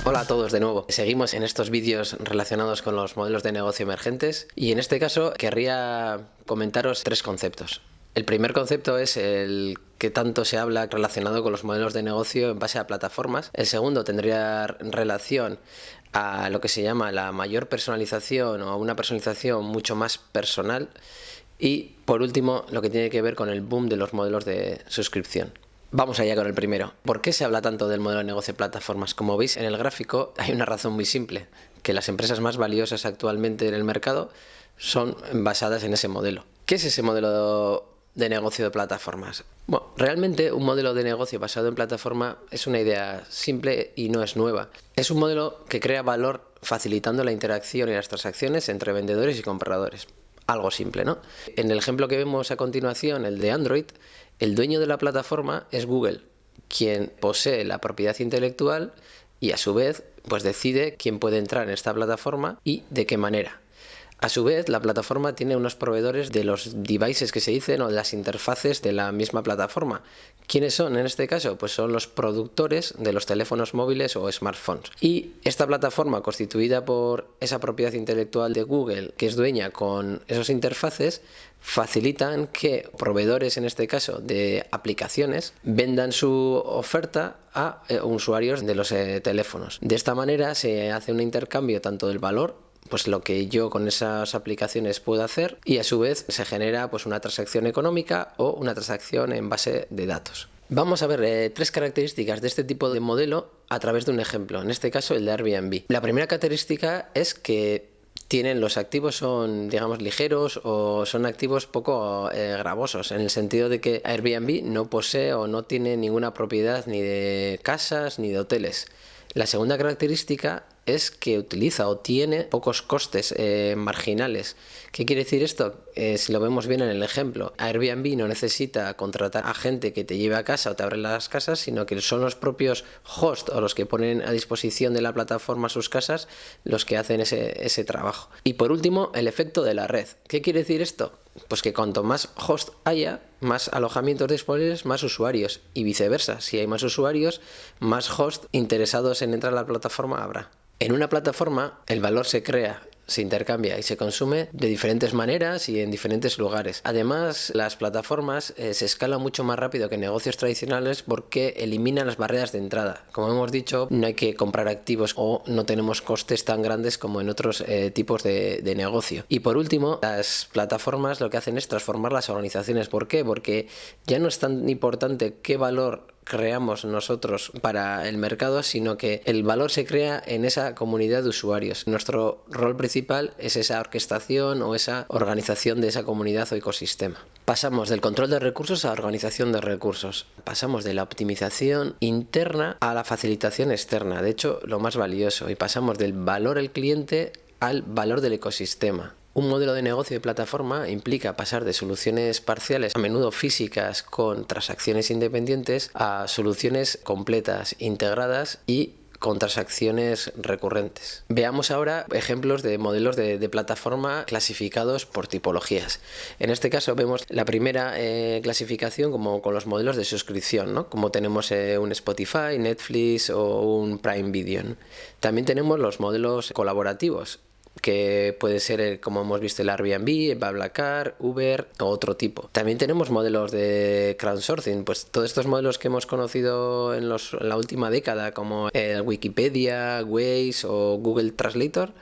Hola a todos de nuevo. Seguimos en estos vídeos relacionados con los modelos de negocio emergentes y en este caso querría comentaros tres conceptos. El primer concepto es el que tanto se habla relacionado con los modelos de negocio en base a plataformas. El segundo tendría relación a lo que se llama la mayor personalización o a una personalización mucho más personal. Y por último, lo que tiene que ver con el boom de los modelos de suscripción. Vamos allá con el primero. ¿Por qué se habla tanto del modelo de negocio de plataformas? Como veis en el gráfico hay una razón muy simple, que las empresas más valiosas actualmente en el mercado son basadas en ese modelo. ¿Qué es ese modelo de negocio de plataformas? Bueno, realmente un modelo de negocio basado en plataforma es una idea simple y no es nueva. Es un modelo que crea valor facilitando la interacción y las transacciones entre vendedores y compradores. Algo simple, ¿no? En el ejemplo que vemos a continuación, el de Android, el dueño de la plataforma es Google, quien posee la propiedad intelectual y a su vez pues decide quién puede entrar en esta plataforma y de qué manera. A su vez, la plataforma tiene unos proveedores de los devices que se dicen o de las interfaces de la misma plataforma. ¿Quiénes son en este caso? Pues son los productores de los teléfonos móviles o smartphones. Y esta plataforma, constituida por esa propiedad intelectual de Google, que es dueña con esos interfaces, facilitan que proveedores, en este caso de aplicaciones, vendan su oferta a usuarios de los teléfonos. De esta manera se hace un intercambio tanto del valor, pues lo que yo con esas aplicaciones puedo hacer, y a su vez se genera pues una transacción económica o una transacción en base de datos. Vamos a ver tres características de este tipo de modelo a través de un ejemplo, en este caso el de Airbnb. La primera característica es que los activos son, digamos, ligeros o son activos poco gravosos, en el sentido de que Airbnb no posee o no tiene ninguna propiedad ni de casas ni de hoteles. La segunda característica es que utiliza o tiene pocos costes marginales. ¿Qué quiere decir esto? Si lo vemos bien en el ejemplo, Airbnb no necesita contratar a gente que te lleve a casa o te abre las casas, sino que son los propios hosts o los que ponen a disposición de la plataforma sus casas los que hacen ese trabajo. Y por último, el efecto de la red. ¿Qué quiere decir esto? Pues que cuanto más host haya, más alojamientos disponibles, más usuarios, y viceversa. Si hay más usuarios, más hosts interesados en entrar a la plataforma habrá. En una plataforma el valor se crea, se intercambia y se consume de diferentes maneras y en diferentes lugares. Además, las plataformas se escalan mucho más rápido que negocios tradicionales porque eliminan las barreras de entrada. Como hemos dicho, no hay que comprar activos o no tenemos costes tan grandes como en otros tipos de negocio. Y por último, las plataformas lo que hacen es transformar las organizaciones. ¿Por qué? Porque ya no es tan importante qué valor creamos nosotros para el mercado, sino que el valor se crea en esa comunidad de usuarios. Nuestro rol principal es esa orquestación o esa organización de esa comunidad o ecosistema. Pasamos del control de recursos a organización de recursos. Pasamos de la optimización interna a la facilitación externa, de hecho lo más valioso, y pasamos del valor al cliente al valor del ecosistema. Un modelo de negocio de plataforma implica pasar de soluciones parciales, a menudo físicas, con transacciones independientes, a soluciones completas, integradas y con transacciones recurrentes. Veamos ahora ejemplos de modelos de plataforma clasificados por tipologías. En este caso vemos la primera clasificación como con los modelos de suscripción, ¿no? Como tenemos un Spotify, Netflix o un Prime Video. También tenemos los modelos colaborativos, que puede ser, como hemos visto, el Airbnb, BlaBlaCar, Uber o otro tipo. También tenemos modelos de crowdsourcing, pues todos estos modelos que hemos conocido en la última década, como el Wikipedia, Waze o Google Translator,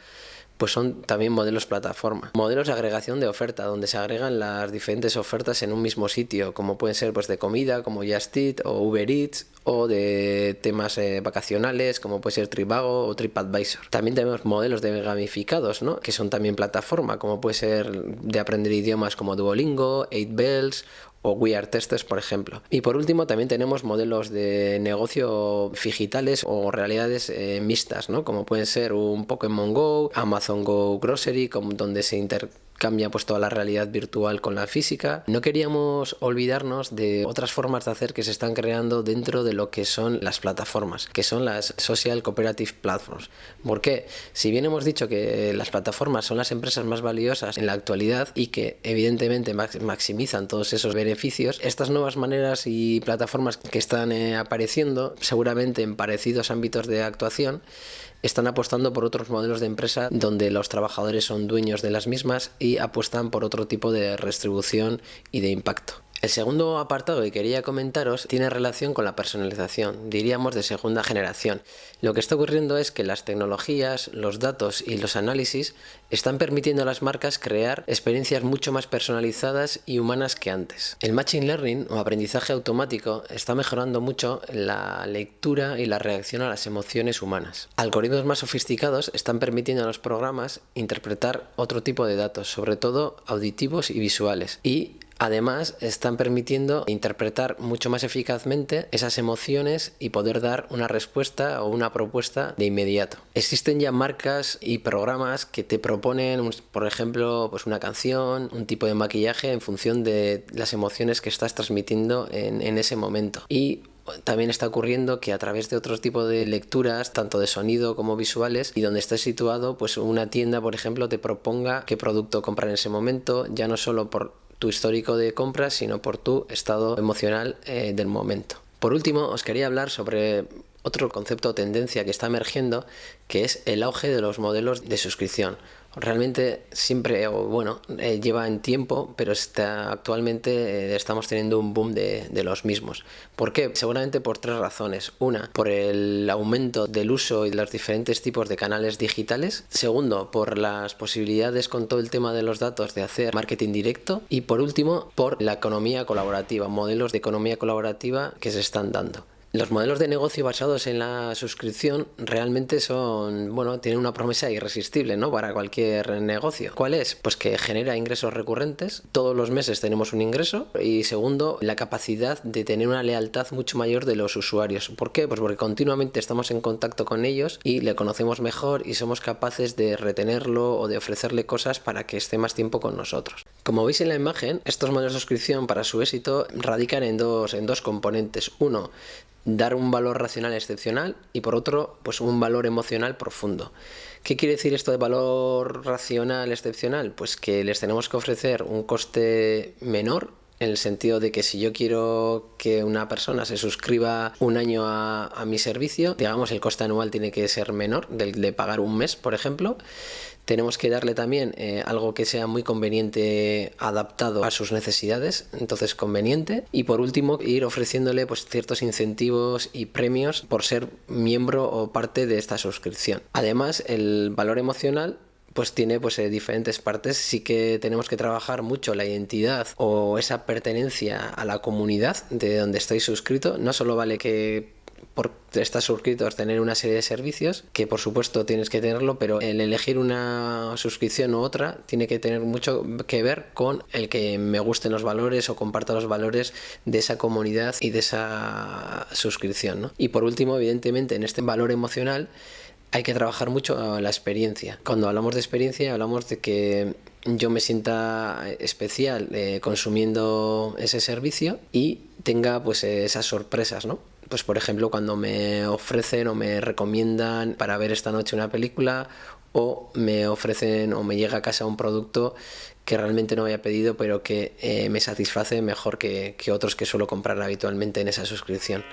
pues son también modelos plataforma. Modelos de agregación de oferta, donde se agregan las diferentes ofertas en un mismo sitio, como pueden ser pues de comida, como Just Eat o Uber Eats, o de temas vacacionales, como puede ser Trivago o TripAdvisor. También tenemos modelos de gamificados, ¿no? Que son también plataforma, como puede ser de aprender idiomas como Duolingo, 8Bells o We Are Testers, por ejemplo. Y por último también tenemos modelos de negocio digitales o realidades mixtas, ¿no? Como pueden ser un Pokémon Go, Amazon Go Grocery, donde se cambia pues toda la realidad virtual con la física. No queríamos olvidarnos de otras formas de hacer que se están creando dentro de lo que son las plataformas, que son las Social Cooperative Platforms. ¿Por qué? Si bien hemos dicho que las plataformas son las empresas más valiosas en la actualidad y que evidentemente maximizan todos esos beneficios, estas nuevas maneras y plataformas que están apareciendo, seguramente en parecidos ámbitos de actuación, están apostando por otros modelos de empresa donde los trabajadores son dueños de las mismas y apuestan por otro tipo de retribución y de impacto. El segundo apartado que quería comentaros tiene relación con la personalización, diríamos de segunda generación. Lo que está ocurriendo es que las tecnologías, los datos y los análisis están permitiendo a las marcas crear experiencias mucho más personalizadas y humanas que antes. El Machine Learning o aprendizaje automático está mejorando mucho la lectura y la reacción a las emociones humanas. Algoritmos más sofisticados están permitiendo a los programas interpretar otro tipo de datos, sobre todo auditivos y visuales, y además, están permitiendo interpretar mucho más eficazmente esas emociones y poder dar una respuesta o una propuesta de inmediato. Existen ya marcas y programas que te proponen, por ejemplo, pues una canción, un tipo de maquillaje en función de las emociones que estás transmitiendo en ese momento. Y también está ocurriendo que a través de otros tipos de lecturas, tanto de sonido como visuales, y donde estés situado, pues una tienda, por ejemplo, te proponga qué producto comprar en ese momento, ya no solo por tu histórico de compras, sino por tu estado emocional del momento. Por último, os quería hablar sobre otro concepto o tendencia que está emergiendo, que es el auge de los modelos de suscripción. Realmente siempre, lleva en tiempo, pero actualmente estamos teniendo un boom de los mismos. ¿Por qué? Seguramente por tres razones. Una, por el aumento del uso y de los diferentes tipos de canales digitales. Segundo, por las posibilidades con todo el tema de los datos de hacer marketing directo. Y por último, por la economía colaborativa, modelos de economía colaborativa que se están dando. Los modelos de negocio basados en la suscripción realmente tienen una promesa irresistible, ¿no?, para cualquier negocio. ¿Cuál es? Pues que genera ingresos recurrentes, todos los meses tenemos un ingreso, y segundo, la capacidad de tener una lealtad mucho mayor de los usuarios. ¿Por qué? Pues porque continuamente estamos en contacto con ellos y le conocemos mejor y somos capaces de retenerlo o de ofrecerle cosas para que esté más tiempo con nosotros. Como veis en la imagen, estos modelos de suscripción para su éxito radican en dos componentes. Uno, dar un valor racional excepcional, y por otro, pues un valor emocional profundo. ¿Qué quiere decir esto de valor racional excepcional? Pues que les tenemos que ofrecer un coste menor, en el sentido de que si yo quiero que una persona se suscriba un año a mi servicio, digamos, el coste anual tiene que ser menor del de pagar un mes, por ejemplo. Tenemos que darle también algo que sea muy conveniente, adaptado a sus necesidades, entonces conveniente. Y por último, ir ofreciéndole pues ciertos incentivos y premios por ser miembro o parte de esta suscripción. Además, el valor emocional pues tiene diferentes partes. Sí que tenemos que trabajar mucho la identidad o esa pertenencia a la comunidad de donde estoy suscrito. No solo vale que por estar suscritos tener una serie de servicios, que por supuesto tienes que tenerlo, pero el elegir una suscripción u otra tiene que tener mucho que ver con el que me gusten los valores o comparta los valores de esa comunidad y de esa suscripción, ¿no? Y por último, evidentemente, en este valor emocional hay que trabajar mucho la experiencia. Cuando hablamos de experiencia, hablamos de que yo me sienta especial consumiendo ese servicio y tenga pues esas sorpresas, ¿no? Pues por ejemplo, cuando me ofrecen o me recomiendan para ver esta noche una película, o me ofrecen o me llega a casa un producto que realmente no había pedido, pero que me satisface mejor que otros que suelo comprar habitualmente en esa suscripción.